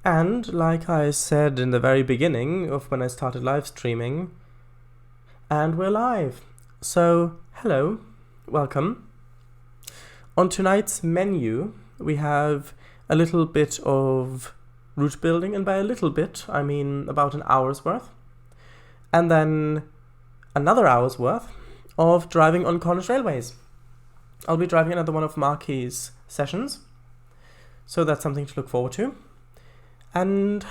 And like I said in the very beginning of when I started live streaming, and we're live. So, hello, welcome. On tonight's menu, we have a little bit of route building, and by a little bit, I mean about an hour's worth. And then another hour's worth of driving on Cornish railways. I'll be driving another one of Marky's sessions, so that's something to look forward to. And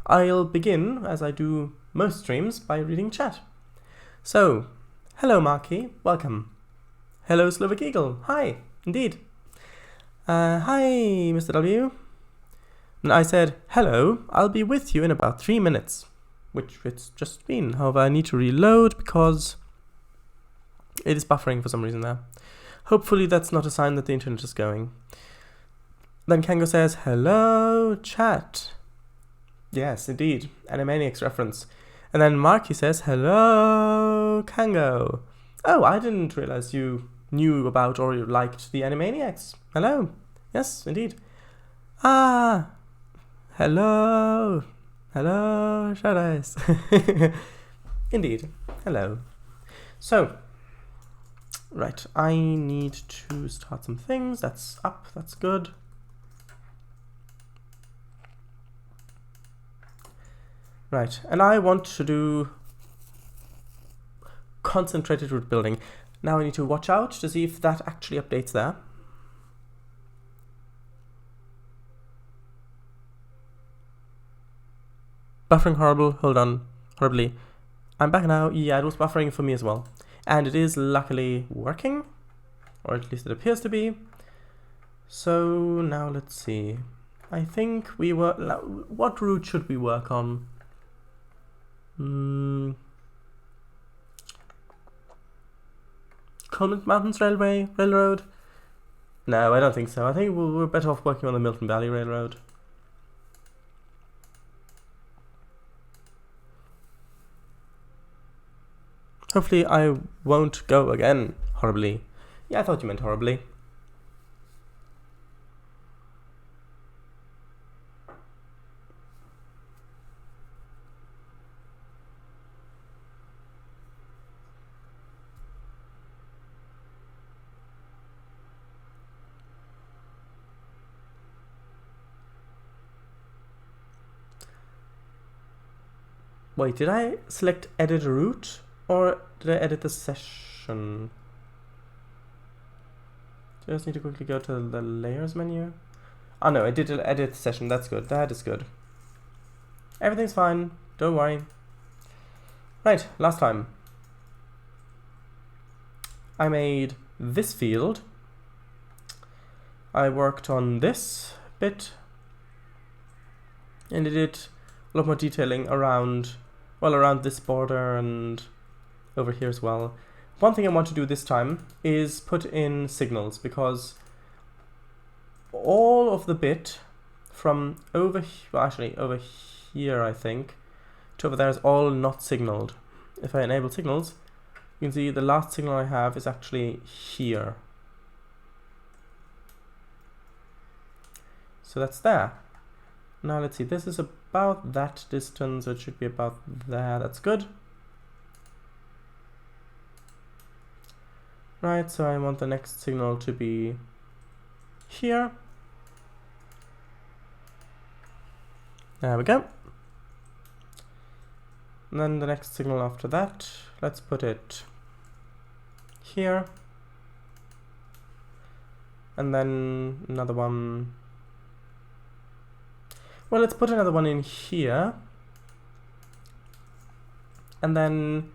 I'll begin, as I do most streams, by reading chat. So, hello Marky, welcome. Hello Slovak Eagle, hi, indeed. Hi Mr. W. And I said, hello, I'll be with you in about 3 minutes, which it's just been. However, I need to reload because it is buffering for some reason there. Hopefully that's not a sign that the internet is going. Then Kango says, hello chat. Yes, indeed, Animaniacs reference. And then Marky says, hello, Kango. Oh, I didn't realize you knew about or you liked the Animaniacs. Hello. Yes, indeed. Ah, hello. Hello, Shadows. Indeed, hello. So, right, I need to start some things. That's up, that's good. Right, and I want to do concentrated route building. Now I need to watch out to see if that actually updates there. Buffering horrible, hold on, horribly. I'm back now, yeah, it was buffering for me as well. And it is luckily working, or at least it appears to be. So now let's see. I think we were, what route should we work on? Coleman Mountains Railroad? No, I don't think so. I think we're better off working on the Milton Valley Railroad. Hopefully I won't go again horribly. Yeah, I thought you meant horribly. Wait, did I select edit route or did I edit the session? Just need to quickly go to the layers menu. Oh no, I did edit the session, that's good, that is good. Everything's fine, don't worry. Right, last time. I made this field. I worked on this bit and I did a lot more detailing around this border and over here as well. One thing I want to do this time is put in signals, because all of the bit from over here I think to over there is all not signaled. If I enable signals, you can see the last signal I have is actually here. So that's there. Now let's see, this is about that distance, so it should be about there, that's good. Right, so I want the next signal to be here. There we go. And then the next signal after that, let's put it here. And then another one. Well, let's put another one in here. And then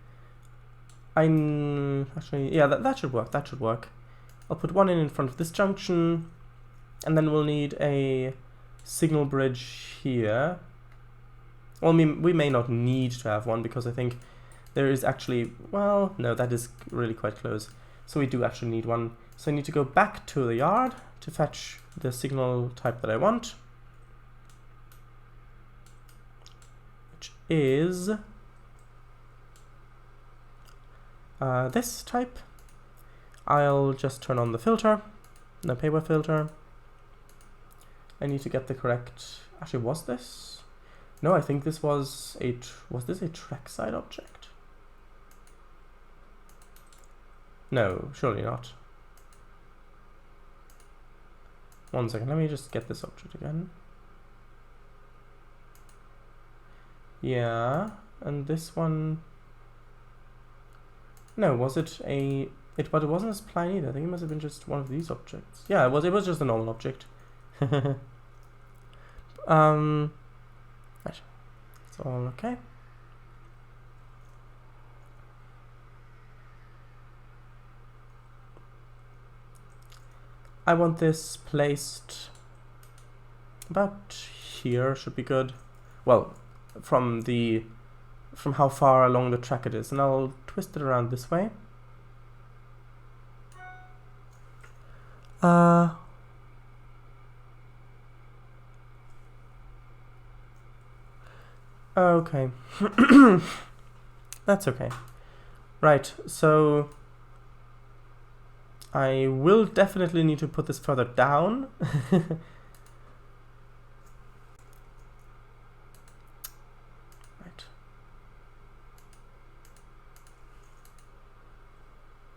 yeah, that should work, that should work. I'll put one in front of this junction, and then we'll need a signal bridge here. Well, we may not need to have one, because I think there is actually, well, no, that is really quite close. So we do actually need one. So I need to go back to the yard to fetch the signal type that I want, which is this type. I'll just turn on the filter, the paper filter. I need to get the correct... Actually, was this? No, I think this was a... Was this a trackside object? No, surely not. One second, let me just get this object again. Yeah, and this one... No, was it a... But it wasn't a spline either. I think it must have been just one of these objects. Yeah, it was just a normal object. Right. It's all okay. I want this placed about here, should be good. Well, from how far along the track it is, and I'll twist it around this way. Okay. That's okay. Right, so I will definitely need to put this further down. Right.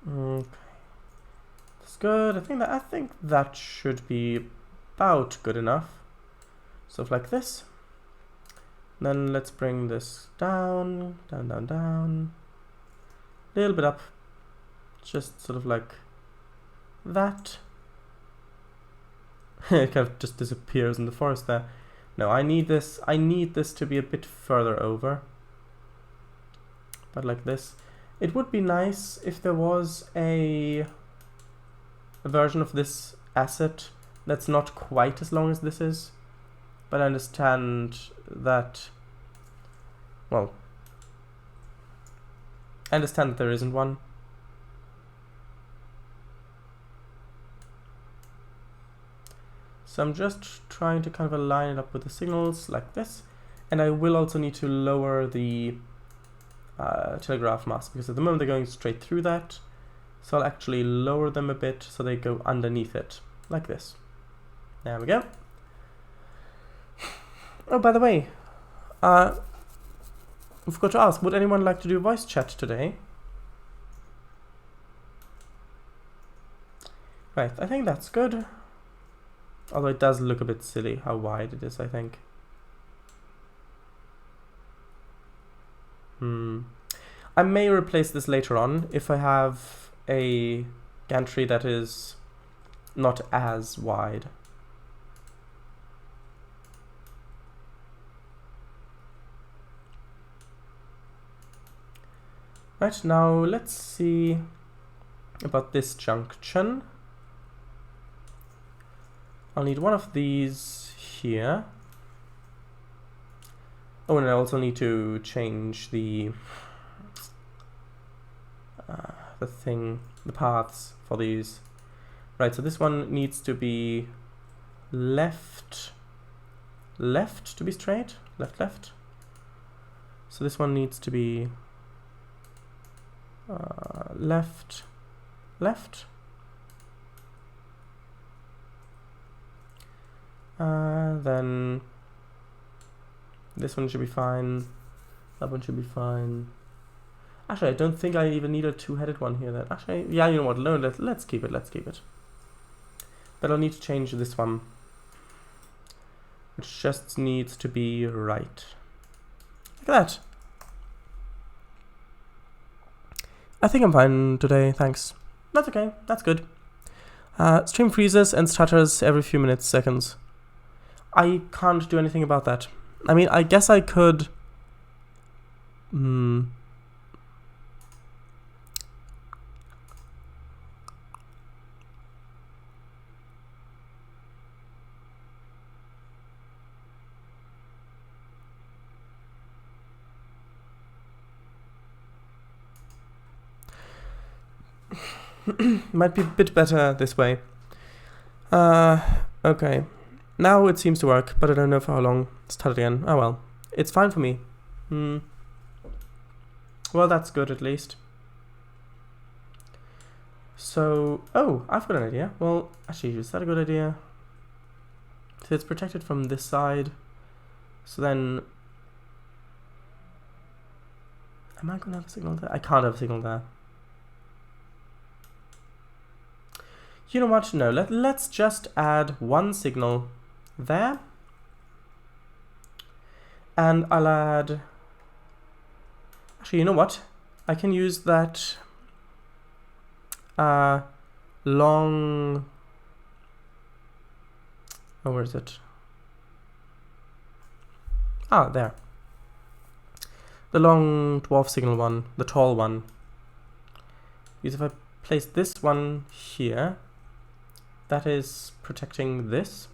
Okay. That's good. I think that should be about good enough. So like this. Then let's bring this down, down, down, down. A little bit up. Just sort of like that. It kind of just disappears in the forest there. No, I need this to be a bit further over. But like this. It would be nice if there was a version of this asset that's not quite as long as this is. But I understand that, well, I understand that there isn't one. So I'm just trying to kind of align it up with the signals like this. And I will also need to lower the telegraph mast, because at the moment they're going straight through that. So I'll actually lower them a bit so they go underneath it, like this. There we go. Oh, by the way, I forgot to ask, would anyone like to do voice chat today? Right, I think that's good. Although it does look a bit silly how wide it is, I think. I may replace this later on if I have a gantry that is not as wide. Right, now let's see about this junction. I'll need one of these here. Oh, and I also need to change the paths for these. Right, so this one needs to be left to be straight, left. So this one needs to be left. Then this one should be fine. That one should be fine. Actually, I don't think I even need a two-headed one here. Then actually, yeah, you know what? No, let's keep it. Let's keep it. But I'll need to change this one, which just needs to be right. Look at that. I think I'm fine today, thanks. That's okay, that's good. Stream freezes and stutters every few minutes, seconds. I can't do anything about that. I mean, I guess I could... Might be a bit better this way. Okay. Now it seems to work, but I don't know for how long. Start again. Oh well. It's fine for me. Well, that's good at least. So... Oh, I've got an idea. Well, actually, is that a good idea? So it's protected from this side. So then... Am I going to have a signal there? I can't have a signal there. You know what? No, let's just add one signal there. And I'll add... Actually, you know what? I can use that long... Oh, where is it? Ah, there. The long dwarf signal one, the tall one. Because if I place this one here, that is protecting this.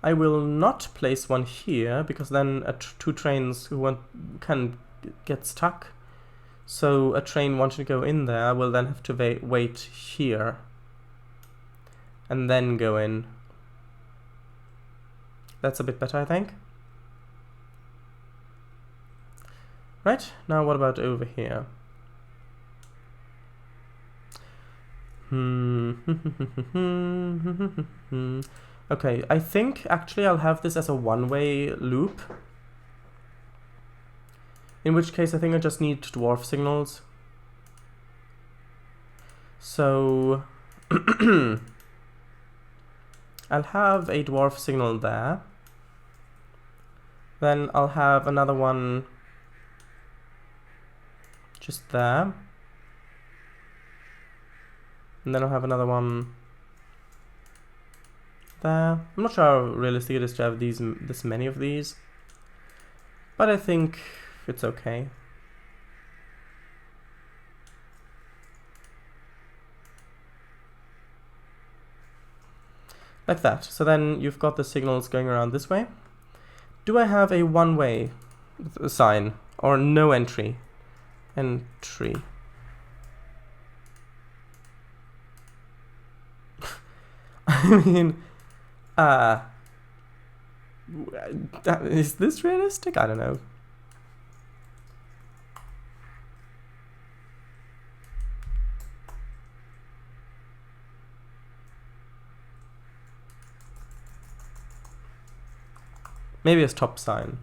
I will not place one here, because then two trains can get stuck. So a train wanting to go in there will then have to wait here. And then go in. That's a bit better, I think. Right, now what about over here? Okay, I think actually I'll have this as a one-way loop. In which case I think I just need dwarf signals. So I'll have a dwarf signal there. Then I'll have another one just there. And then I'll have another one there. I'm not sure how realistic it is to have this many of these, but I think it's okay. Like that. So then you've got the signals going around this way. Do I have a one-way sign or no entry? Entry. I mean, is this realistic? I don't know. Maybe a stop sign.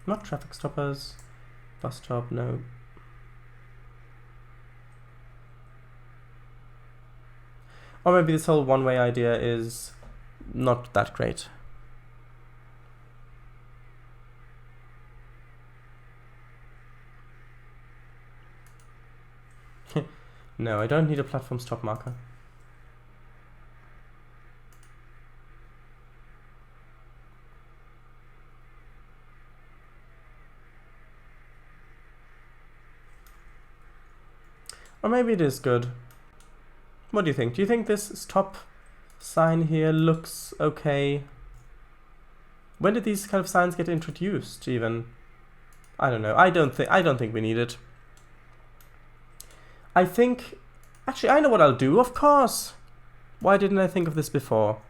Not traffic stoppers. Bus stop, no. Or maybe this whole one-way idea is not that great. No, I don't need a platform stop marker. Or maybe it is good. What do you think? Do you think this stop sign here looks okay? When did these kind of signs get introduced even? I don't know. I don't think we need it. I think actually I know what I'll do, of course. Why didn't I think of this before?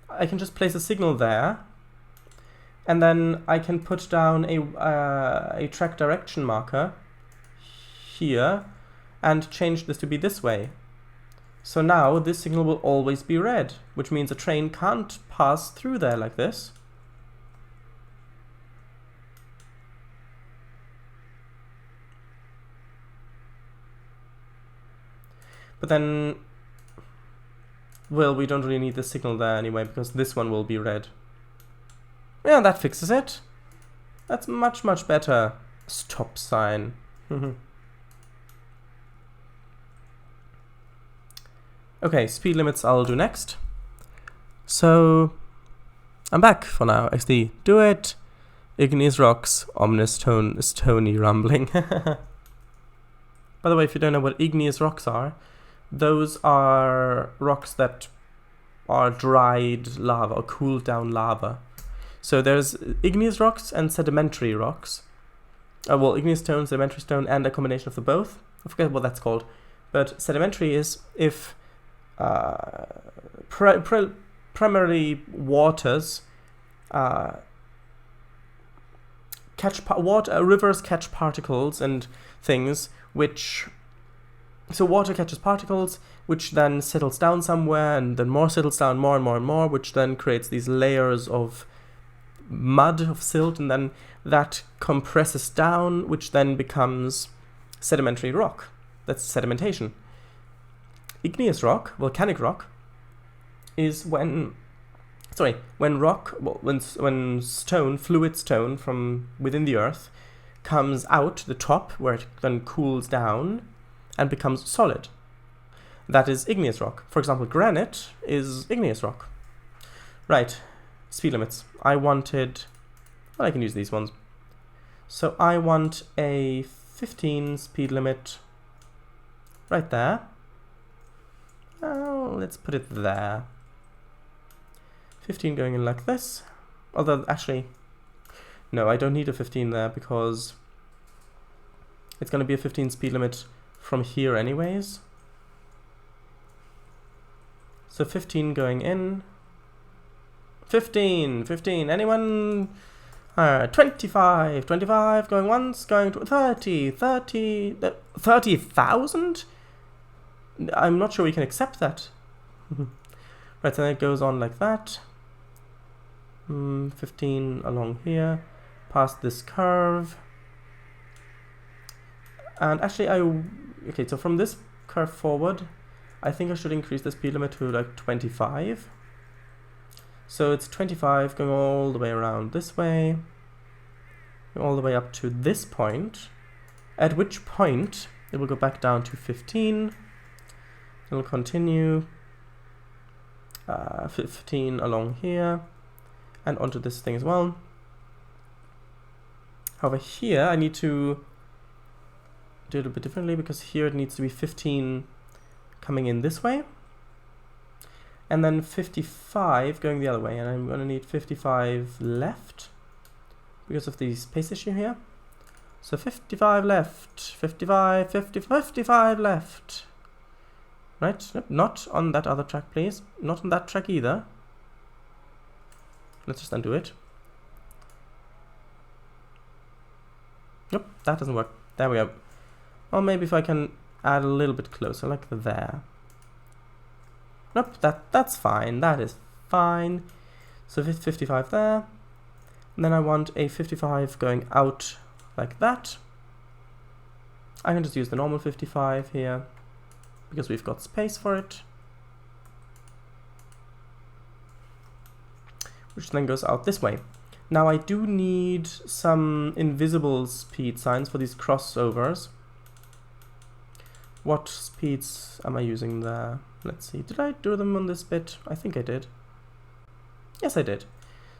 I can just place a signal there, and then I can put down a track direction marker here and change this to be this way. So now this signal will always be red, which means a train can't pass through there like this. But then, well, we don't really need the signal there anyway, because this one will be red. Yeah, that fixes it. That's much, much better. Stop sign. Okay, speed limits I'll do next. So, I'm back for now. XD, do it. Igneous rocks, ominous stony rumbling. By the way, if you don't know what igneous rocks are, those are rocks that are dried lava or cooled down lava. So there's igneous rocks and sedimentary rocks. Well, igneous stone, sedimentary stone, and a combination of the both. I forget what that's called. But sedimentary is if primarily waters rivers catch particles and things which So water catches particles, which then settles down somewhere, and then more settles down, more and more and more, which then creates these layers of mud, of silt, and then that compresses down, which then becomes sedimentary rock. That's sedimentation. Igneous rock, volcanic rock, is when stone, fluid stone from within the earth comes out the top, where it then cools down and becomes solid. That is igneous rock. For example, granite is igneous rock. Right, speed limits. I can use these ones. So I want a 15 speed limit right there. Oh, let's put it there. 15 going in like this. Although, actually, no, I don't need a 15 there because it's going to be a 15 speed limit from here anyways. So 15 going in. 15, anyone? 25 going once, going to 30,000? I'm not sure we can accept that. Right, so then it goes on like that. 15 along here, past this curve. And actually okay, so from this curve forward, I think I should increase the speed limit to like 25. So it's 25 going all the way around this way, all the way up to this point, at which point it will go back down to 15. It'll continue 15 along here and onto this thing as well. However, here I need to do it a bit differently because here it needs to be 15 coming in this way and then 55 going the other way, and I'm going to need 55 left because of the space issue here. So 55 left, 55 left. Right, nope, not on that other track, please. Not on that track either. Let's just undo it. Nope, that doesn't work. There we go. Or maybe if I can add a little bit closer, like there. Nope, that's fine. That is fine. So 55 there. And then I want a 55 going out like that. I can just use the normal 55 here, because we've got space for it, which then goes out this way. Now I do need some invisible speed signs for these crossovers. What speeds am I using there? Let's see, did I do them on this bit? I think I did. Yes, I did.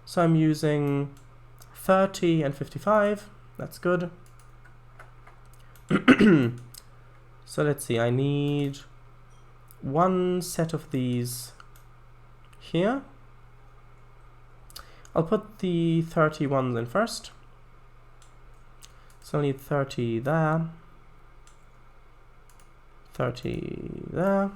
So I'm using 30 and 55, that's good. So let's see, I need one set of these here. I'll put the 30 ones in first. So I'll need 30 there, 30 there.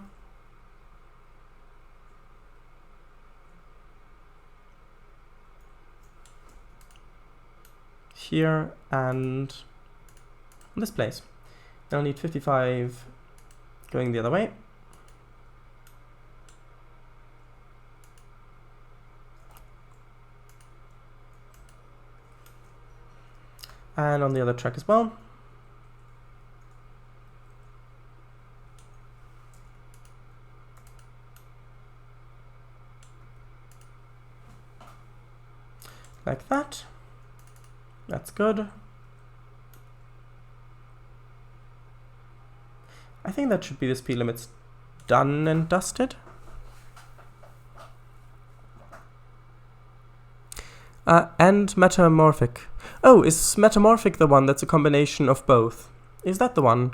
Here and this place. I'll need 55 going the other way. And on the other track as well. Like that. That's good. I think that should be the speed limits done and dusted. And metamorphic. Oh, is metamorphic the one that's a combination of both? Is that the one?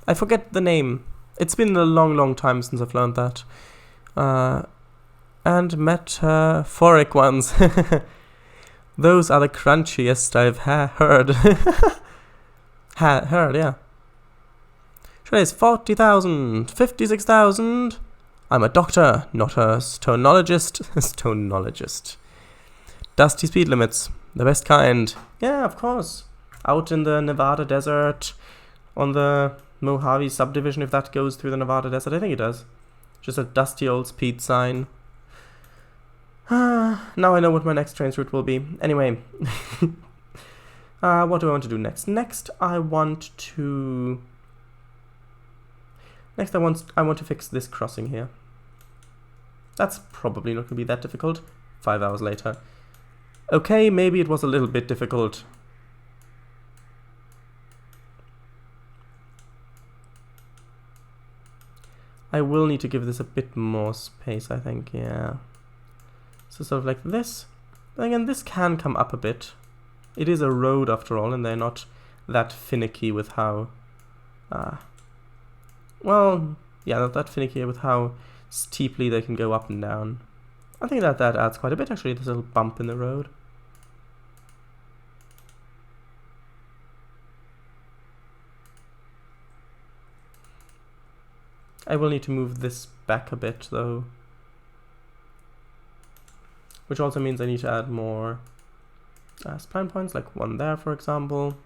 I forget the name. It's been a long time since I've learned that. And metaphoric ones. Those are the crunchiest I've heard. Heard, yeah. Trainz, 40,000, 56,000. I'm a doctor, not a stonologist. Stonologist. Dusty speed limits, the best kind. Yeah, of course. out in the Nevada desert on the Mojave subdivision, if that goes through the Nevada desert. I think it does. Just a dusty old speed sign. Now I know what my next Trainz route will be. Anyway, what do I want to do next? Next, I want to fix this crossing here. That's probably not going to be that difficult. 5 hours later. Okay, maybe it was a little bit difficult. I will need to give this a bit more space, I think, yeah. So sort of like this. And again, this can come up a bit. It is a road after all, and they're not that finicky with how... well, yeah, not that finicky with how steeply they can go up and down. I think that adds quite a bit, actually, this little bump in the road. I will need to move this back a bit, though. Which also means I need to add more spline points, like one there, for example.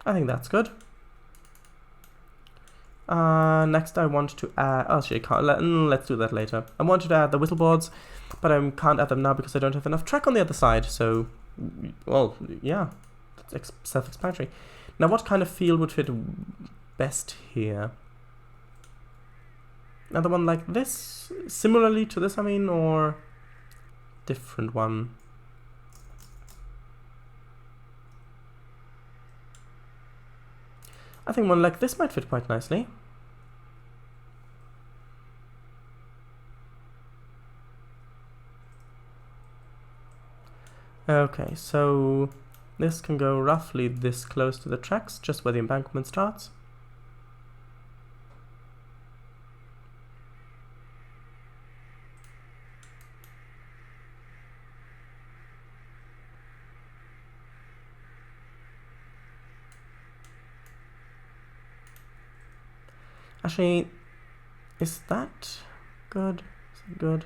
I think that's good. Next I want to add... Oh, actually, I can't. Let's do that later. I wanted to add the whistle boards, but I can't add them now because I don't have enough track on the other side. So, well, yeah, that's self-explanatory. Now, what kind of field would fit best here? Another one like this? Similarly to this, I mean, or different one? I think one like this might fit quite nicely. Okay, so this can go roughly this close to the tracks, just where the embankment starts. Actually, is that good? Is it good?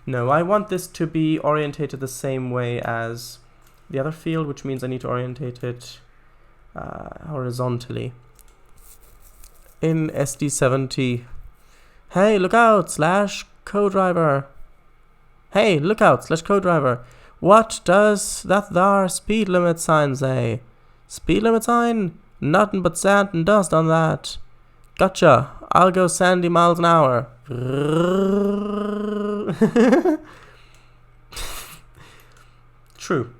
No, I want this to be orientated the same way as the other field, which means I need to orientate it horizontally. In SD70. Hey, look out, /co-driver. Hey, look out, /co-driver. What does that there speed limit sign say? Speed limit sign? Nothing but sand and dust on that. Gotcha. I'll go 70 miles an hour. True.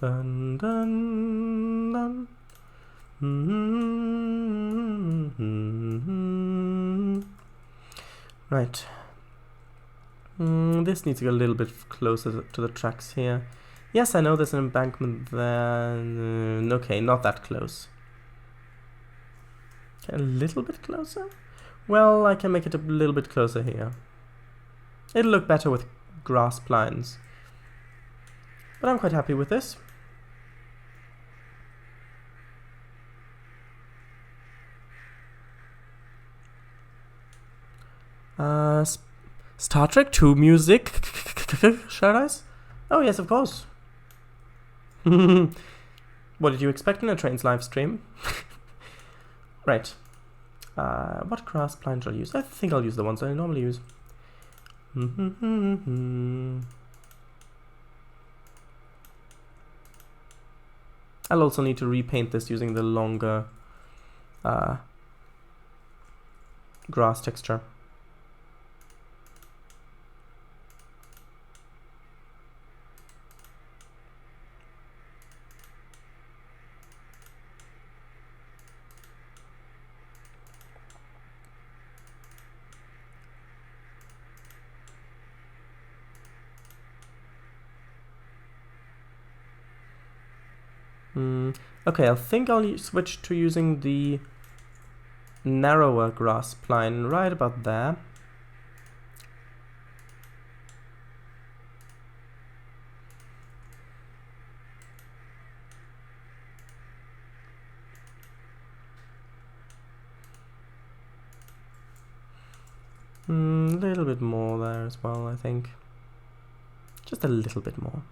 Dun, dun, dun. Right. This needs to get a little bit closer to the tracks here. Yes, I know there's an embankment there. Okay, not that close. A little bit closer? Well, I can make it a little bit closer here. It'll look better with grass plines. But I'm quite happy with this. Star Trek 2 music? Shall I? Oh yes, of course. What did you expect in a Trainz live stream? Right. What grass plant shall I use? I think I'll use the ones I normally use. I'll also need to repaint this using the longer grass texture. Okay, I think I'll switch to using the narrower grass pline right about there. A little bit more there as well, I think. Just a little bit more.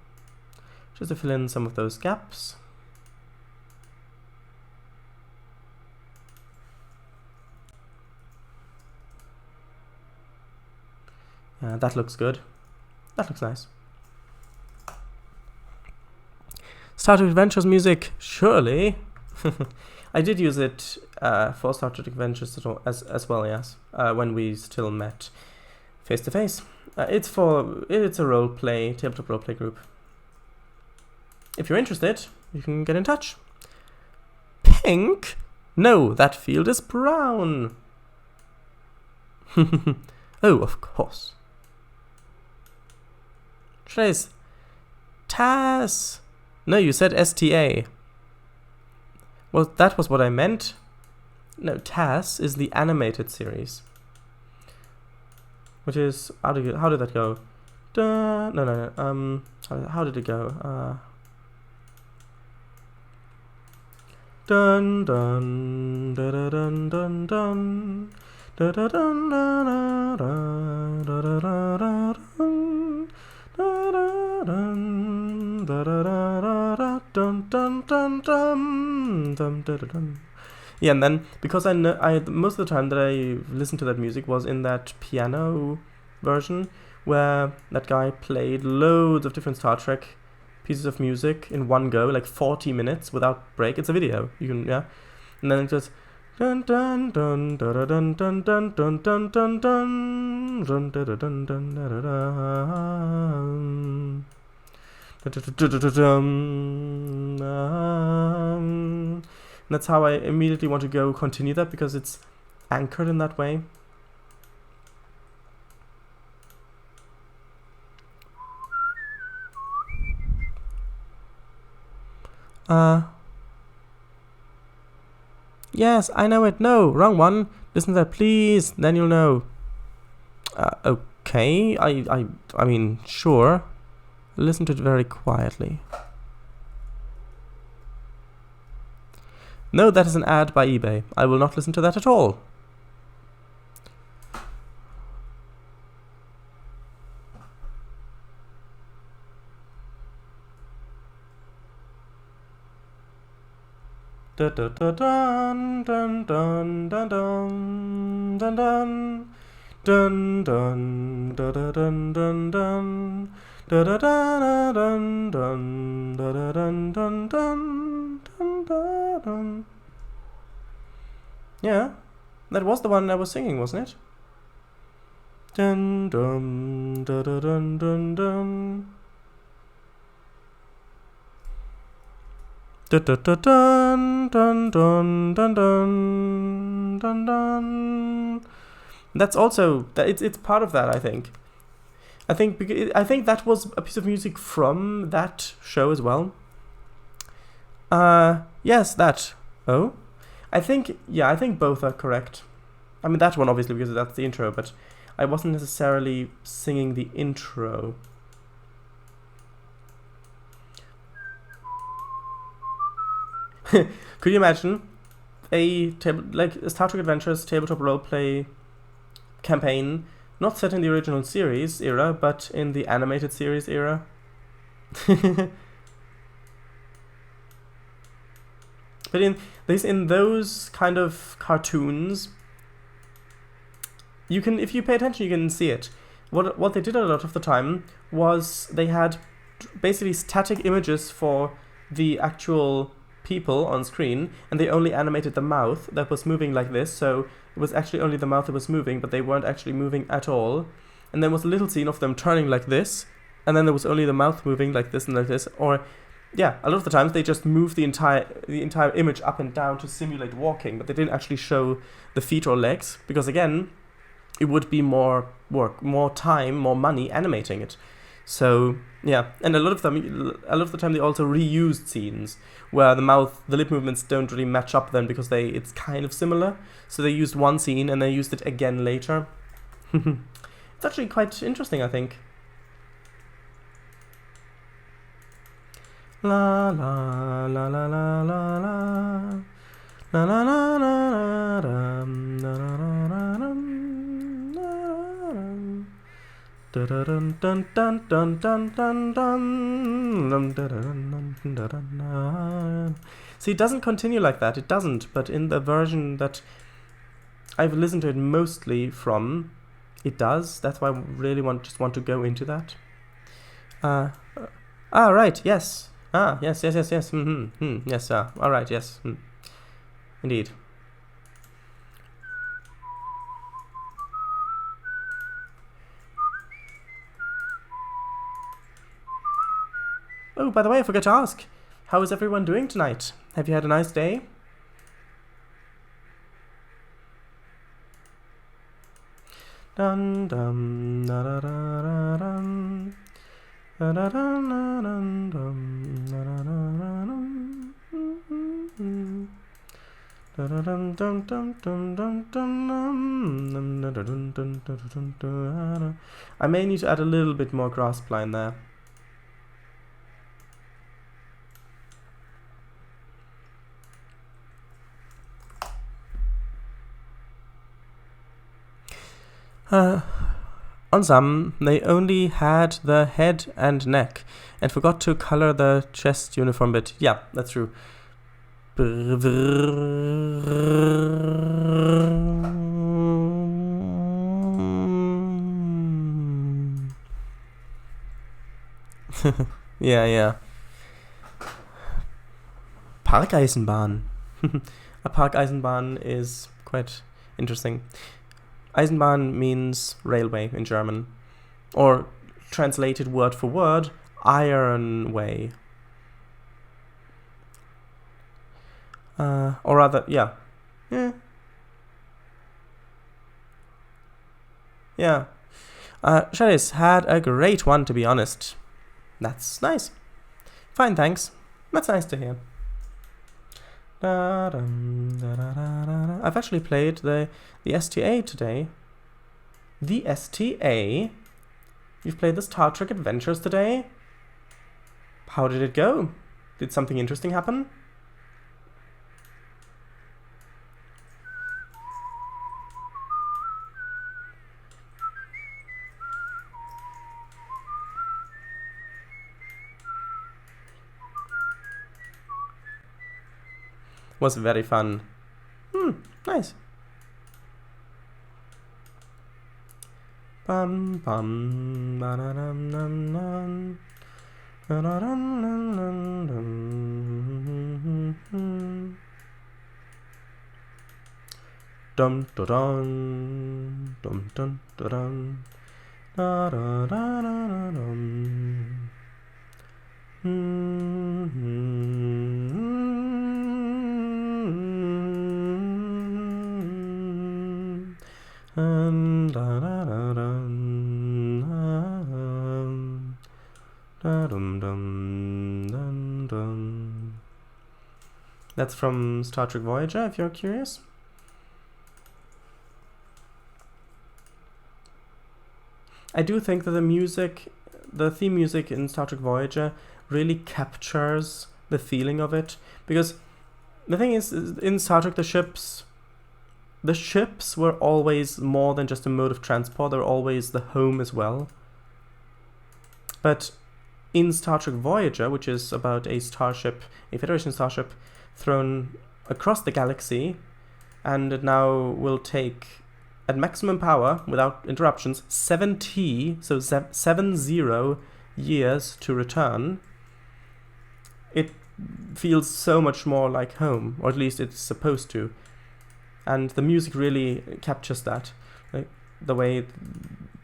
Just to fill in some of those gaps. That looks good. That looks nice. Star Trek Adventures music, surely. I did use it for Star Trek Adventures as well, yes. When we still met face to face. It's a roleplay, tabletop roleplay group. If you're interested, you can get in touch. Pink? No, that field is brown. Oh, of course. Trace. TAS. No, you said STA. Well, that was what I meant. No, TAS is the animated series. Which is... How did that go? No. How did it go? Dun dun dun dun dun dun dun dun dun dun. Yeah, and then because I most of the time that I listened to that music was in that piano version where that guy played loads of different Star Trek pieces of music in one go, like 40 minutes without break. It's a video. You can and then it just dun dun dun dun dun dun dun dun dun dun dun dun dun dun dun. That's how I immediately want to go continue that because it's anchored in that way. Yes, I know it. No, wrong one. Listen to that, please. Then you'll know. Okay. I mean, sure. Listen to it very quietly. No, that is an ad by eBay. I will not listen to that at all. Dun dun dun dun dun dun dun dun dun dun dun dun dun dun dun dun dun. Yeah, that was the one I was singing, wasn't it? Dun dun dun dun dun dun. Dun dun dun dun dun dun dun dun. That's also it's part of that. I think that was a piece of music from that show as well. Yes, that. Oh, I think both are correct. I mean that one obviously because that's the intro, but I wasn't necessarily singing the intro. Could you imagine a Star Trek Adventures tabletop roleplay campaign, not set in the original series era, but in the animated series era? But in those kind of cartoons, you can, if you pay attention, you can see it. What they did a lot of the time was they had basically static images for the actual people on screen, and they only animated the mouth that was moving like this, so it was actually only the mouth that was moving, but they weren't actually moving at all. And there was a little scene of them turning like this, and then there was only the mouth moving like this and like this. Or yeah, a lot of the times they just moved the entire image up and down to simulate walking, but they didn't actually show the feet or legs, because again, it would be more work, more time, more money animating it. So yeah, and a lot of the time they also reused scenes where the lip movements don't really match up then, because it's kind of similar. So they used one scene and they used it again later. It's actually quite interesting, I think. La la la la la la la la la la la la la. Dun dun dun dun dun dun dun. See, it doesn't continue like that. It doesn't. But in the version that I've listened to it mostly from, it does. That's why I really just want to go into that. Right. Yes. Yes. Yes. All right. Yes. Indeed. Oh, by the way, I forgot to ask. How is everyone doing tonight? Have you had a nice day? Dun dum da da da dum da da da dum dum da da da dum. I may need to add a little bit more grasp line there. On some, they only had the head and neck, and forgot to color the chest uniform bit. Yeah, that's true. Yeah. Parkeisenbahn. A Parkeisenbahn is quite interesting. Eisenbahn means railway in German, or translated word for word, iron way. Or rather, yeah. Shadis had a great one, to be honest. That's nice. Fine, thanks. That's nice to hear. I've actually played the STA today. The STA? You've played the Star Trek Adventures today? How did it go? Did something interesting happen? Was very fun. Nice. Bum bum ba da dum dum dum ba da dum dum dum dum dum dum dum dum da da da da dum. That's from Star Trek Voyager, if you're curious. I do think that the theme music in Star Trek Voyager really captures the feeling of it, because the thing is, in Star Trek, the ships were always more than just a mode of transport. They're always the home as well. But in Star Trek Voyager, which is about a Federation starship thrown across the galaxy, and it now will take, at maximum power, without interruptions, 70 years to return. It feels so much more like home, or at least it's supposed to. And the music really captures that. Like, the way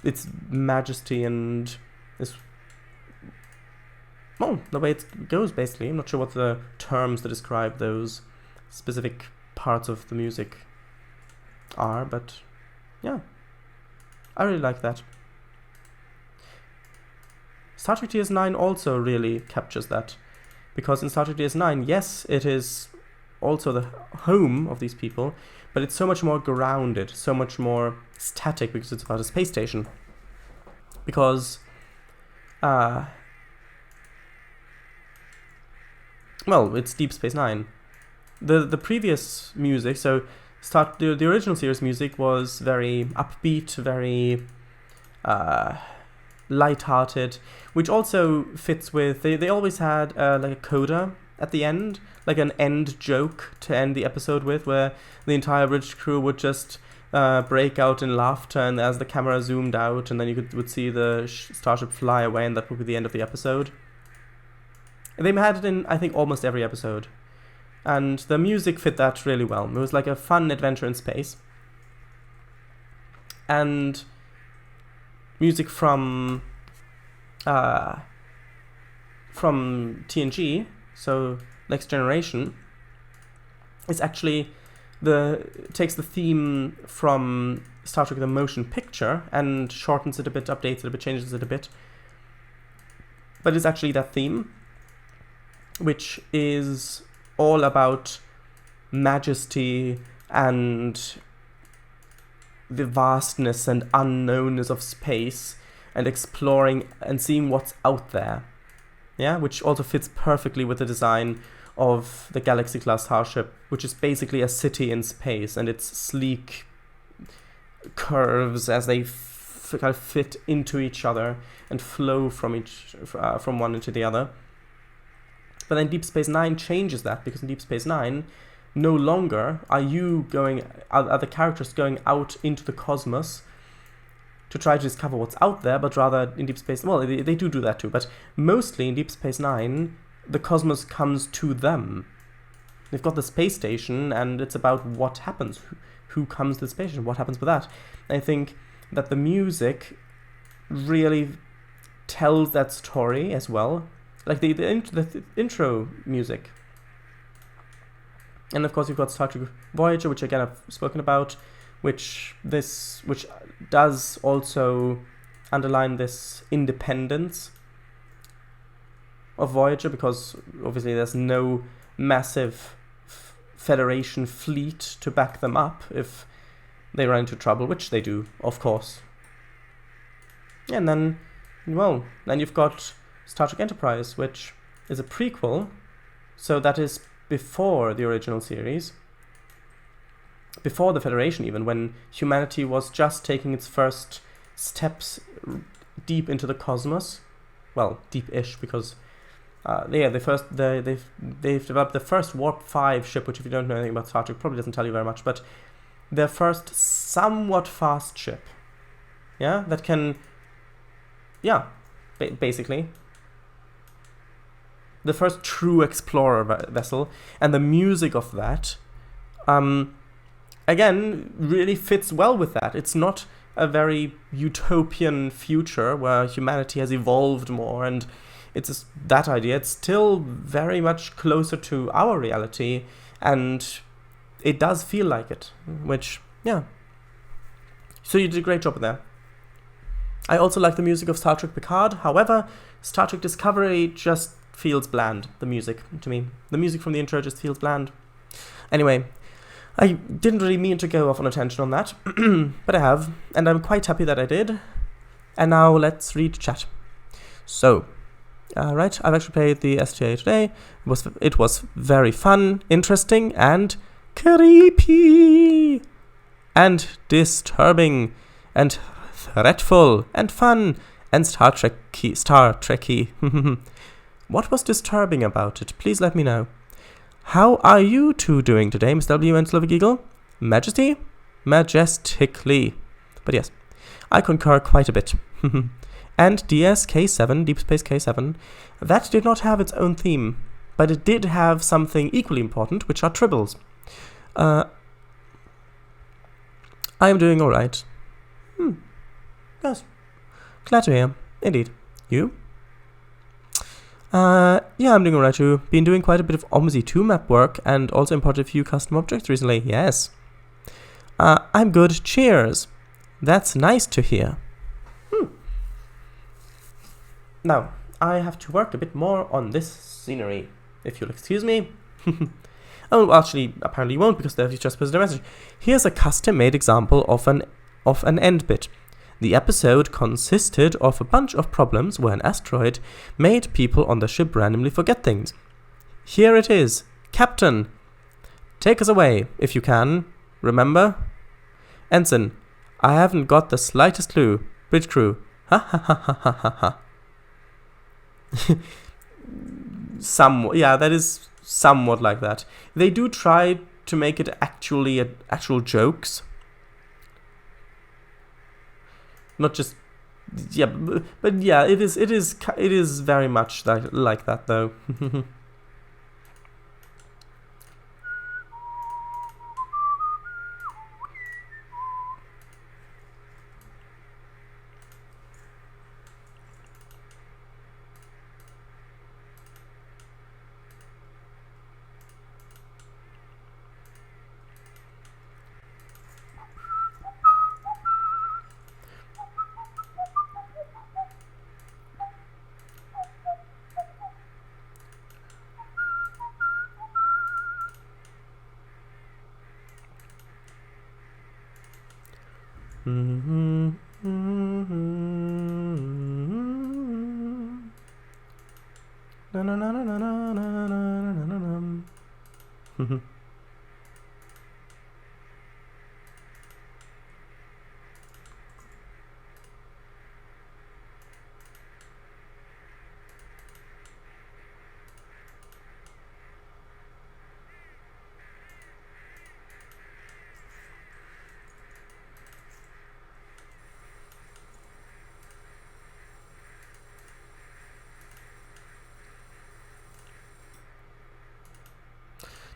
its majesty and the way it goes, basically. I'm not sure what the terms that describe those specific parts of the music are, but yeah, I really like that. Star Trek DS9 also really captures that, because in Star Trek DS9, yes, it is also the home of these people, but it's so much more grounded, so much more static, because it's about a space station. Because, it's Deep Space Nine. The previous music, so the original series music was very upbeat, very light-hearted, which also fits with, they always had like a coda at the end, like an end joke to end the episode with, where the entire bridge crew would just break out in laughter, and as the camera zoomed out, and then you would see the starship fly away, and that would be the end of the episode. They had it in, I think, almost every episode. And the music fit that really well. It was like a fun adventure in space. And music from TNG, so Next Generation, is actually takes the theme from Star Trek the Motion Picture and shortens it a bit, updates it a bit, changes it a bit. But it's actually that theme, which is all about majesty and the vastness and unknownness of space, and exploring and seeing what's out there. Yeah, which also fits perfectly with the design of the Galaxy class starship, which is basically a city in space, and its sleek curves as they kind of fit into each other and flow from one into the other. But then Deep Space Nine changes that, because in Deep Space Nine, no longer are the characters going out into the cosmos to try to discover what's out there, but rather in Deep Space, they do that too, but mostly in Deep Space Nine, the cosmos comes to them. They've got the space station, and it's about what happens, who comes to the space station, what happens with that. And I think that the music really tells that story as well. Like the intro music. And of course you've got Star Trek Voyager, which again I've spoken about, which does also underline this independence of Voyager, because obviously there's no massive Federation fleet to back them up if they run into trouble, which they do, of course. And then you've got Star Trek Enterprise, which is a prequel, so that is before the original series, before the Federation even, when humanity was just taking its first steps deep into the cosmos. Well, deep-ish, because they've developed the first Warp 5 ship, which if you don't know anything about Star Trek probably doesn't tell you very much, but their first somewhat fast ship, that can, basically the first true explorer vessel, and the music of that, again, really fits well with that. It's not a very utopian future where humanity has evolved more, and it's that idea. It's still very much closer to our reality, and it does feel like it, which, So you did a great job with that. I also like the music of Star Trek Picard. However, Star Trek Discovery just feels bland, the music, to me. The music from the intro just feels bland. Anyway, I didn't really mean to go off on a tangent on that, but I have, and I'm quite happy that I did. And now let's read chat. So, I've actually played the STA today. It was very fun, interesting, and creepy, and disturbing, and threatful, and fun, and Star Trekky. What was disturbing about it? Please let me know. How are you two doing today, Mr. W and Slavic Eagle? Majesty? Majestically. But yes, I concur quite a bit. And DS-K7, Deep Space K7, that did not have its own theme, but it did have something equally important, which are tribbles. I am doing alright. Yes. Glad to hear. Indeed. You? Yeah, I'm doing alright too. Been doing quite a bit of OMSI 2 map work and also imported a few custom objects recently. Yes. I'm good. Cheers. That's nice to hear. Now, I have to work a bit more on this scenery, if you'll excuse me. Oh, actually, apparently you won't, because they've just posted a message. Here's a custom-made example of an end bit. The episode consisted of a bunch of problems where an asteroid made people on the ship randomly forget things. Here it is. Captain, take us away, if you can. Remember? Ensign, I haven't got the slightest clue. Bridge crew. Ha ha ha ha ha ha ha. Yeah, that is somewhat like that. They do try to make it actual jokes. Not just, yeah, but yeah, it is very much like that though.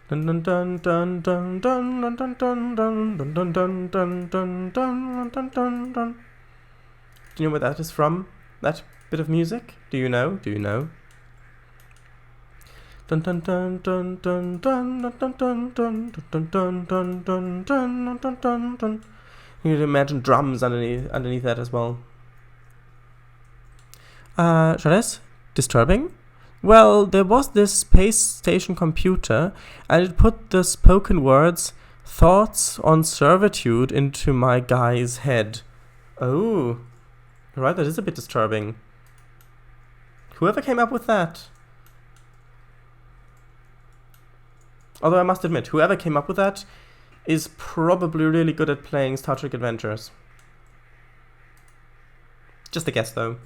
Dun dun dun dun dun dun dun dun dun dun dun dun dun dun dun dun dun dun. Do you know where that is from? That bit of music? Do you know? Do you know? Dun dun dun dun dun dun dun dun dun dun dun dun dun dun dun dun dun dun. You can imagine drums underneath that as well. Charles? Disturbing? Well, there was this space station computer, and it put the spoken words, thoughts on servitude, into my guy's head. Oh, right, that is a bit disturbing. Whoever came up with that? Although I must admit, whoever came up with that is probably really good at playing Star Trek Adventures. Just a guess, though.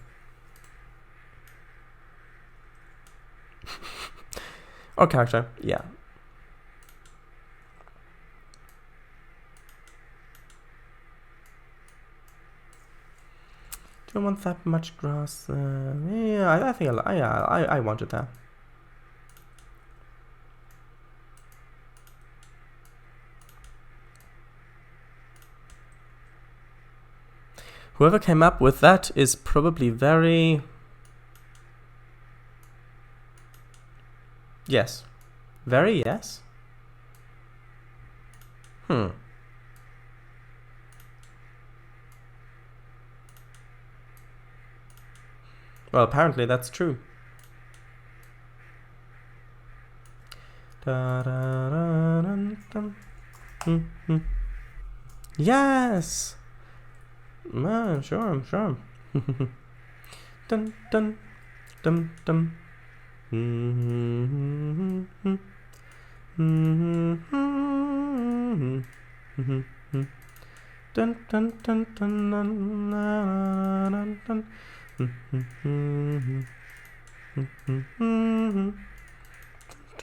Or character, yeah. Do I want that much grass? Yeah, I think I wanted that. Whoever came up with that is probably very... Yes. Very yes? Well, apparently that's true. Yes! Sure. Dun dun dum dum. Dun dun dun dun dun dun.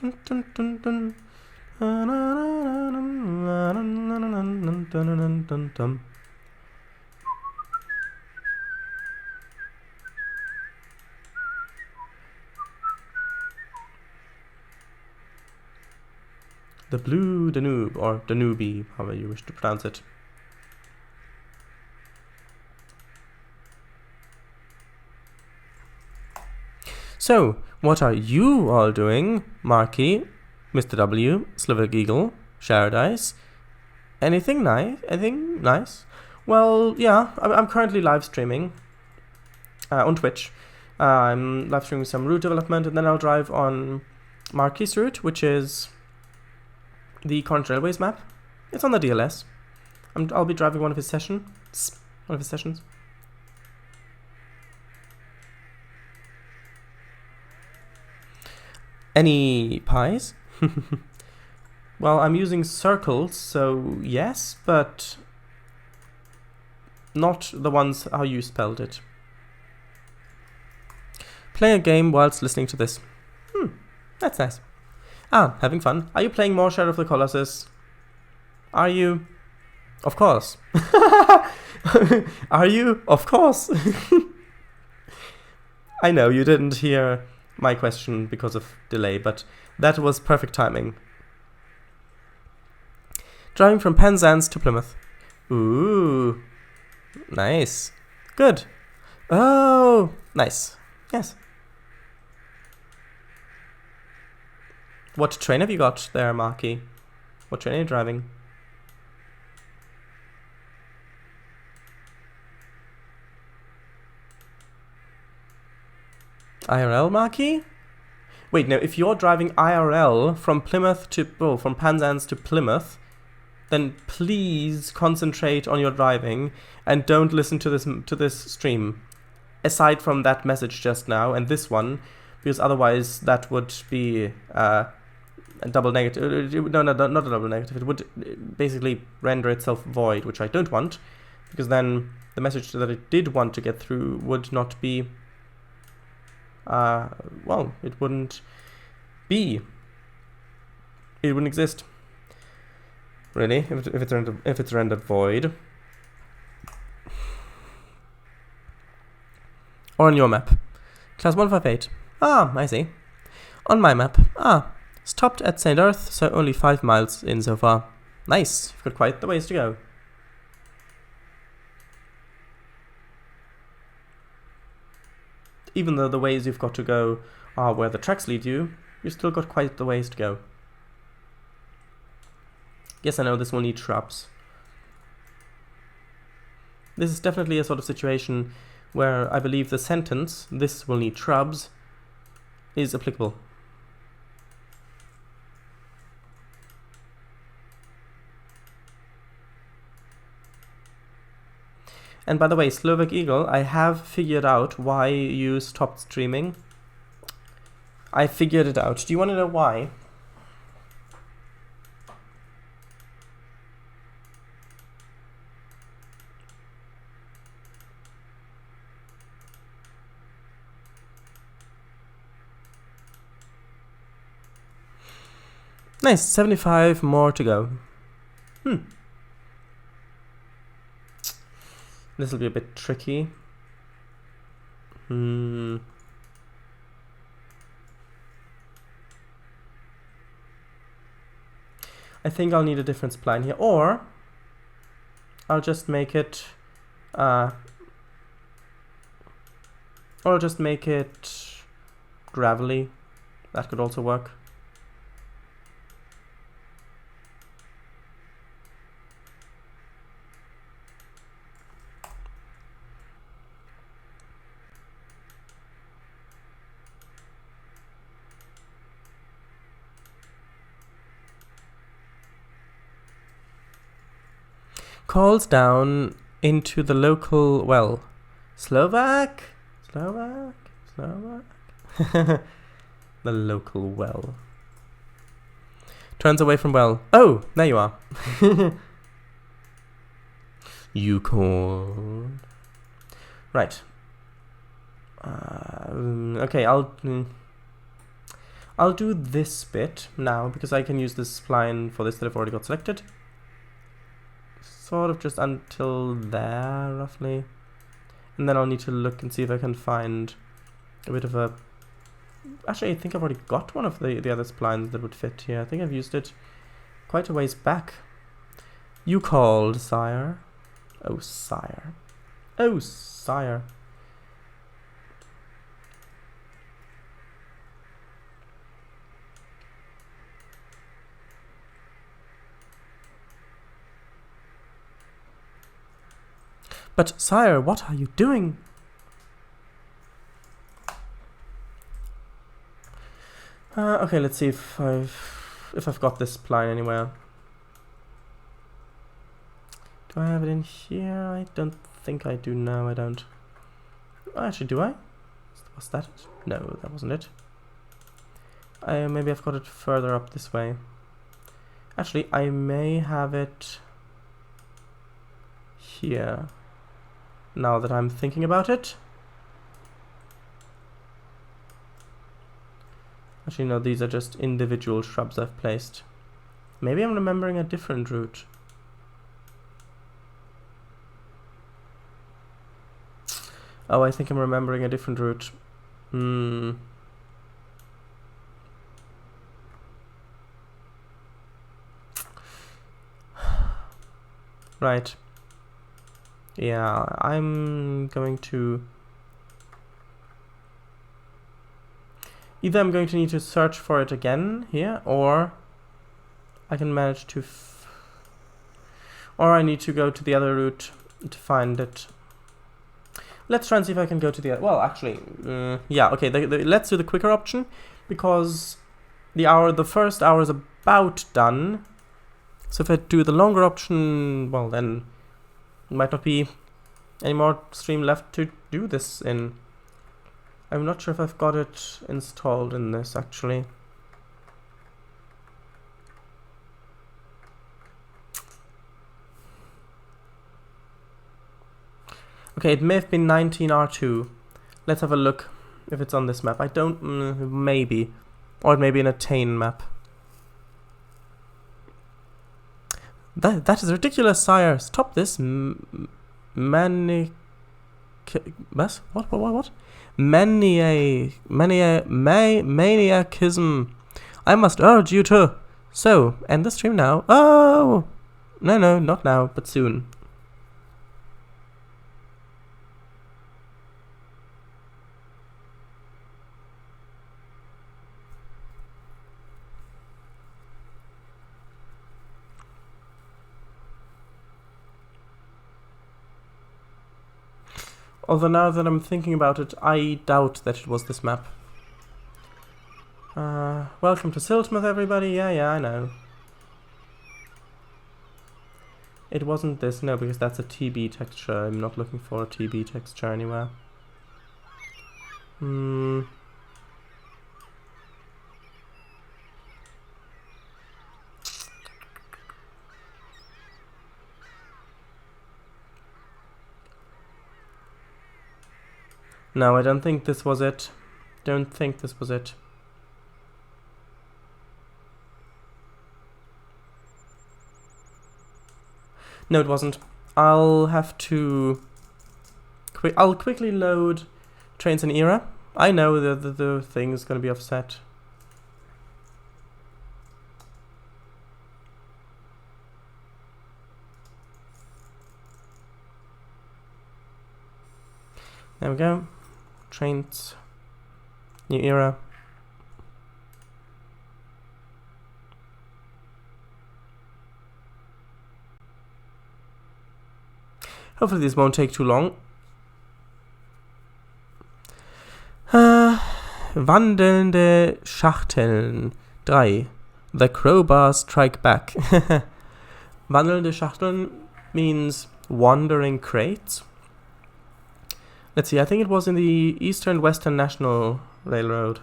The Blue Danube, or Danube, however you wish to pronounce it. So, what are you all doing? Marky, Mr. W, Slovak Eagle, Sharadice. Anything nice? Anything nice? Well, yeah, I'm currently live streaming on Twitch. I'm live streaming some route development, and then I'll drive on Marky's route, which is the current railways map. It's on the DLS. I'll be driving one of his sessions. Any pies? Well, I'm using circles, so yes, but not the ones how you spelled it. Play a game whilst listening to this. That's nice. Ah, having fun. Are you playing more Shadow of the Colossus? Are you? Of course. Are you? Of course. I know you didn't hear my question because of delay, but that was perfect timing. Driving from Penzance to Plymouth. Ooh. Nice. Good. Oh, nice. Yes. What train have you got there, Marky? What train are you driving? IRL, Marky? Wait, no, if you're driving IRL from Plymouth to, well, from Penzance to Plymouth, then please concentrate on your driving and don't listen to this stream. Aside from that message just now and this one, because otherwise that would be a double negative. No, not a double negative. It would basically render itself void, which I don't want, because then the message that it did want to get through would not be. Well, it wouldn't be. It wouldn't exist. Really, if it's rendered void. Or on your map. Class 158. Ah, I see. On my map. Ah, stopped at St. Earth, so only 5 miles in so far. Nice, you've got quite the ways to go. Even though the ways you've got to go are where the tracks lead you, you've still got quite the ways to go. Yes, I know this will need shrubs. This is definitely a sort of situation where I believe the sentence, "this will need shrubs," is applicable. And by the way, Slovak Eagle, I have figured out why you stopped streaming. I figured it out. Do you want to know why? Nice, 75 more to go. This will be a bit tricky. I think I'll need a different spline here, or I'll just make it gravelly. That could also work. Calls down into the local well. Slovak. The local well. Turns away from well. Oh, there you are. You called. Right. Okay, I'll I'll do this bit now, because I can use this spline for this that I've already got selected. Sort of just until there, roughly. And then I'll need to look and see if I can find a bit of a... Actually, I think I've already got one of the other splines that would fit here. I think I've used it quite a ways back. You called, sire. Oh, sire. Oh, sire. But, sire, what are you doing? Okay, let's see if I've got this spline anywhere. Do I have it in here? I don't think I do. No, I don't. Actually, do I? Was that it? No, that wasn't it. Maybe I've got it further up this way. Actually, I may have it here. Now that I'm thinking about it. Actually, no, these are just individual shrubs I've placed. Maybe I'm remembering a different route. Oh, I think I'm remembering a different route. Right. Yeah, I'm going to... Either I'm going to need to search for it again here, or I can manage to... or I need to go to the other route to find it. Let's try and see if I can go to the other... Well, actually, yeah, okay, let's do the quicker option, because the first hour is about done. So if I do the longer option, well, then might not be any more stream left to do this in. I'm not sure if I've got it installed in this, actually. Okay, it may have been 19R2. Let's have a look if it's on this map. I don't... maybe. Or it may be an attain map. That is ridiculous, sire. Stop this maniacism. I must urge you to. So, end the stream now. Oh! No, not now, but soon. Although now that I'm thinking about it, I doubt that it was this map. Welcome to Siltmouth, everybody. Yeah, I know. It wasn't this, no, because that's a TB texture. I'm not looking for a TB texture anywhere. No, I don't think this was it. Don't think this was it. No, it wasn't. I'll have to... I'll quickly load Trainz and Era. I know the thing is going to be offset. There we go. Trainz, new era. Hopefully this won't take too long. Wandelnde Schachteln 3. The crowbars strike back. Wandelnde Schachteln means wandering crates. Let's see, I think it was in the Eastern Western National Railroad.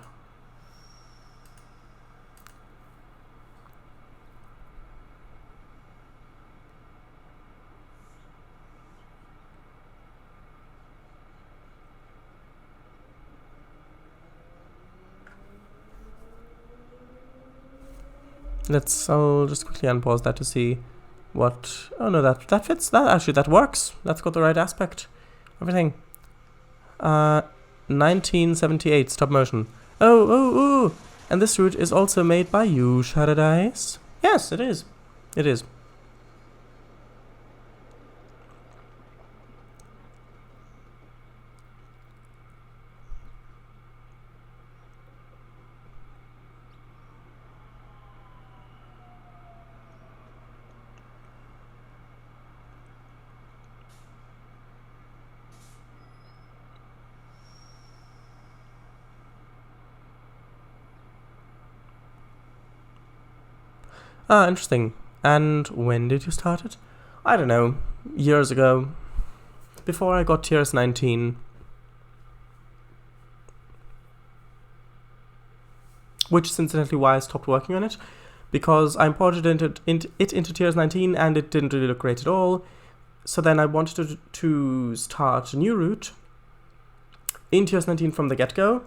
I'll just quickly unpause that to see what... Oh no, that fits. That works. That's got the right aspect. Everything. 1978, stop motion. Oh! And this route is also made by you, Shadadice. Yes, it is. It is. Ah, interesting. And when did you start it? I don't know. Years ago. Before I got Tiers 19. Which is incidentally why I stopped working on it. Because I imported it into Tiers 19 and it didn't really look great at all. So then I wanted to start a new route in Tiers 19 from the get-go.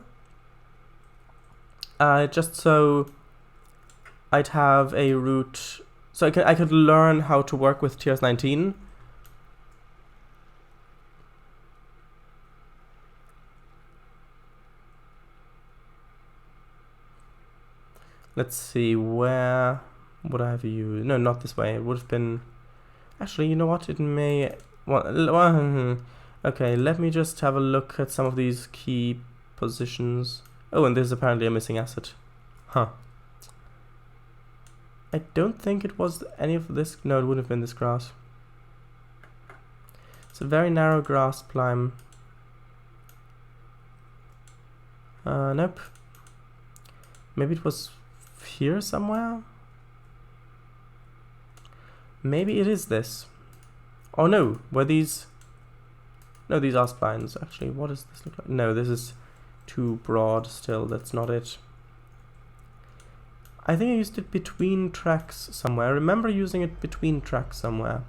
Just so I'd have a route, so I could learn how to work with Tiers 19. Let's see, where would I have used? No, not this way. It would have been... Actually, you know what? It may... Okay, let me just have a look at some of these key positions. Oh, and this is apparently a missing asset. Huh. I don't think it was any of this. No, it wouldn't have been this grass. It's a very narrow grass climb. Nope. Maybe it was here somewhere? Maybe it is this. Oh no, were these... No, these are splines, actually. What does this look like? No, this is too broad still. That's not it. I think I used it between tracks somewhere. I remember using it between tracks somewhere.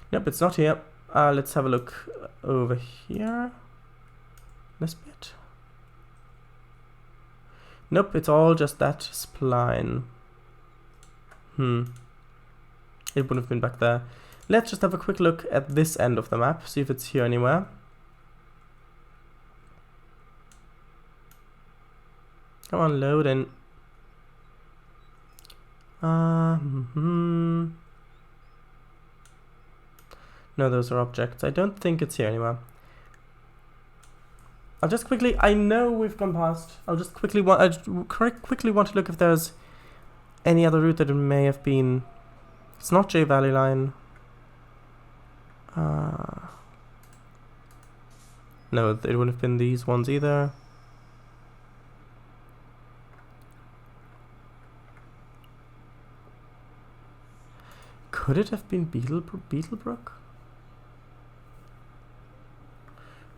Nope, it's not here. Let's have a look over here. This bit. Nope, it's all just that spline. It wouldn't have been back there. Let's just have a quick look at this end of the map, see if it's here anywhere. Come on, load in. No, those are objects. I don't think it's here anymore. I'll just quickly... I know we've gone past. I'll just quickly want... I quickly want to look if there's any other route that it may have been. It's not J Valley Line. No, it wouldn't have been these ones either. Could it have been Beetlebrook?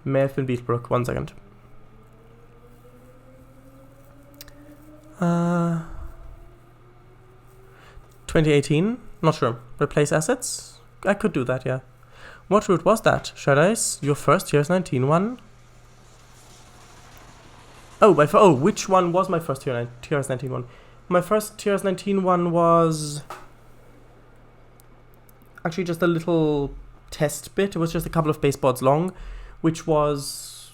May have been Beetlebrook. 1 second. 2018? Not sure. Replace assets? I could do that, yeah. What route was that? Shadice? Your first Tiers 19 one? Oh, which one was my first Tiers 19 one? My first Tiers 19 one was... actually just a little test bit. It was just a couple of baseboards long, which was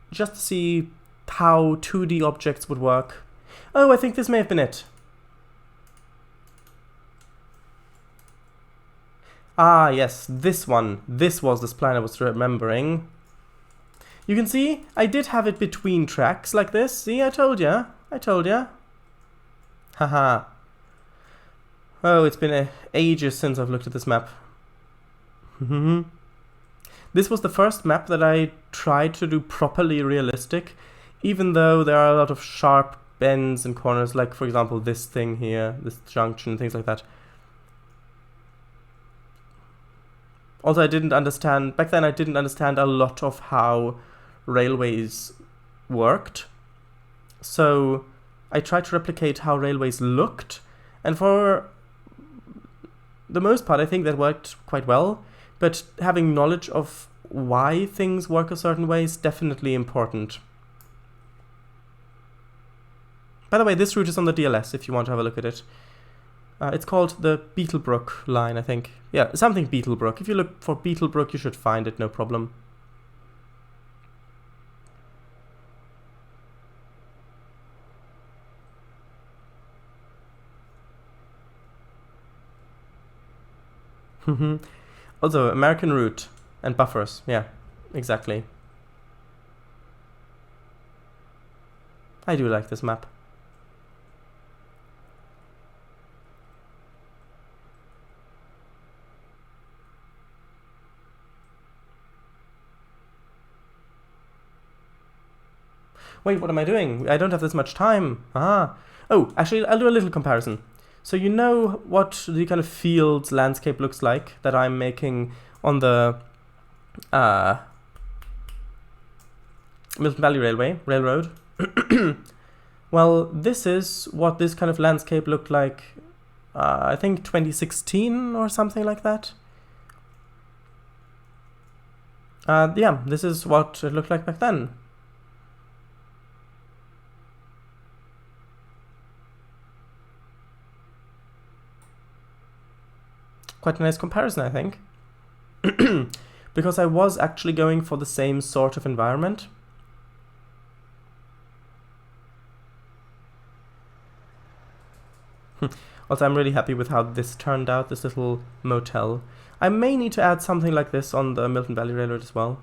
just to see how 2D objects would work. Oh, I think this may have been it. Ah, yes, this one. This was the spline I was remembering. You can see, I did have it between tracks like this. See, I told ya. I told ya. Haha. Oh, it's been ages since I've looked at this map. This was the first map that I tried to do properly realistic, even though there are a lot of sharp bends and corners, like, for example, this thing here, this junction, things like that. Also, I didn't understand, back then I didn't understand a lot of how railways worked. So I tried to replicate how railways looked, and for the most part I think that worked quite well, but having knowledge of why things work a certain way is definitely important. By the way, this route is on the DLS if you want to have a look at it. It's called the Beetlebrook line, I think. Yeah, something Beetlebrook. If you look for Beetlebrook, you should find it, no problem. Also, American route and buffers. Yeah, exactly. I do like this map. Wait, what am I doing? I don't have this much time. Ah. Oh, actually, I'll do a little comparison. So you know what the kind of fields landscape looks like that I'm making on the Milton Valley Railroad? Well, this is what this kind of landscape looked like, I think 2016 or something like that. Yeah, this is what it looked like back then. Quite a nice comparison, I think. Because I was actually going for the same sort of environment. Also, I'm really happy with how this turned out, this little motel. I may need to add something like this on the Milton Valley Railroad as well.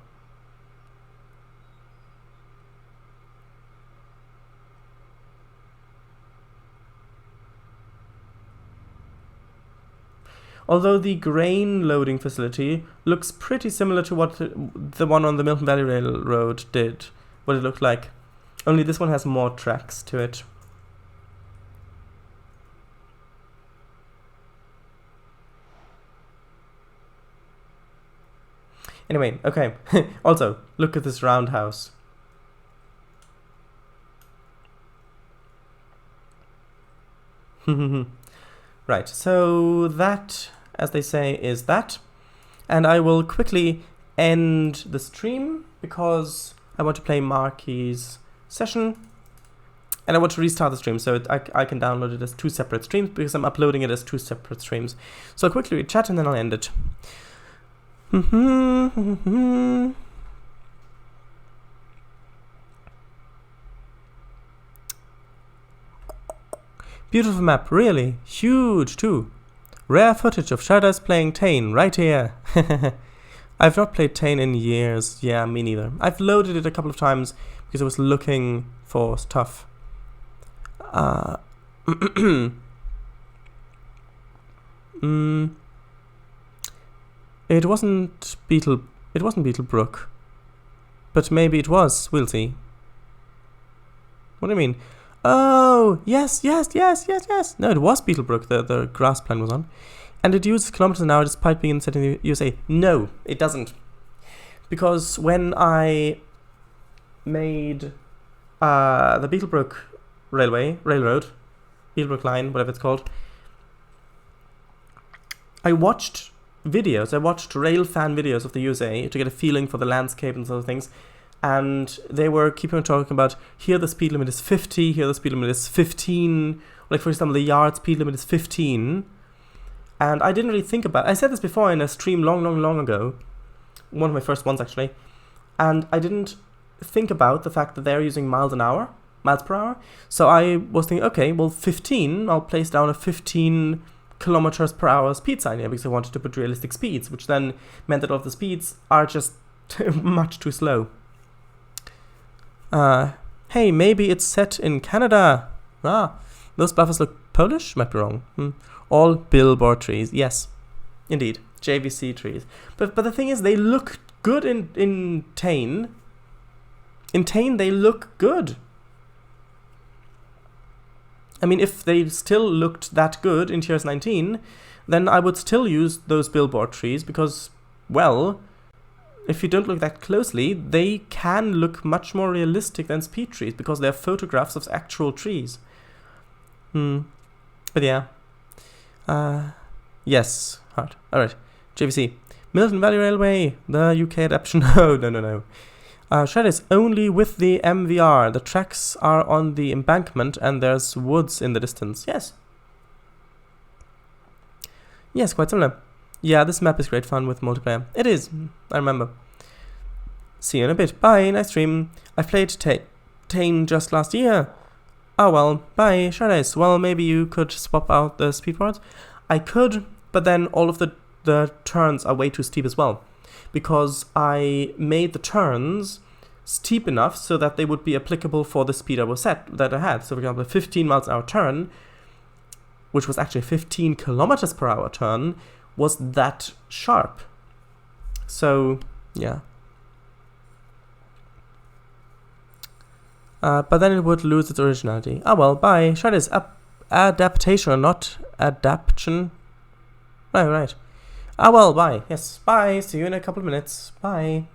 Although the grain loading facility looks pretty similar to what the one on the Milton Valley Railroad did, what it looked like. Only this one has more tracks to it. Anyway, okay. Also, look at this roundhouse. Right, so that, as they say, is that. And I will quickly end the stream because I want to play Marky's session. And I want to restart the stream, so I can download it as two separate streams because I'm uploading it as two separate streams. So I'll quickly read chat and then I'll end it. Beautiful map, really. Huge, too. Rare footage of Shadows playing Tane, right here. I've not played Tane in years. Yeah, me neither. I've loaded it a couple of times because I was looking for stuff. It wasn't Beetlebrook. But maybe it was, we'll see. What do you mean? Oh, yes. No, it was Beetlebrook the grass plan was on. And it uses kilometers an hour despite being set in the USA. No, it doesn't. Because when I made the Beetlebrook Railroad, Beetlebrook line, whatever it's called, I watched videos. I watched rail fan videos of the USA to get a feeling for the landscape and sort of things. And they were keeping on talking about, here the speed limit is 50, here the speed limit is 15. Like, for example, the yard speed limit is 15. And I didn't really think about it. I said this before in a stream long ago. One of my first ones, actually. And I didn't think about the fact that they're using miles per hour. So I was thinking, okay, well, 15, I'll place down a 15 kilometers per hour speed sign here because I wanted to put realistic speeds, which then meant that all of the speeds are just much too slow. Hey, maybe it's set in Canada. Those buffers look Polish? Might be wrong. All billboard trees. Yes, indeed. JVC trees. But the thing is, they look good in Tane. In Tane, they look good. I mean, if they still looked that good in Tiers 19, then I would still use those billboard trees because, well, if you don't look that closely, they can look much more realistic than speed trees because they're photographs of actual trees. But yeah. Yes, hard. Alright, JVC. Milton Valley Railway, the UK adaptation. No. Shredder's only with the MVR. The tracks are on the embankment and there's woods in the distance. Yes. Yes, quite similar. Yeah, this map is great fun with multiplayer. It is. I remember. See you in a bit. Bye. Nice stream. I played Tane just last year. Oh well. Bye. Shredder's. Well, maybe you could swap out the speed parts. I could, but then all of the turns are way too steep as well. Because I made the turns steep enough so that they would be applicable for the speed I had. So for example, a 15 miles an hour turn, which was actually a 15 kilometers per hour turn, was that sharp. So yeah. But then it would lose its originality. Ah well, bye. Shredder's adaptation, not adaption. Right. Ah well, bye. Yes, bye. See you in a couple of minutes. Bye.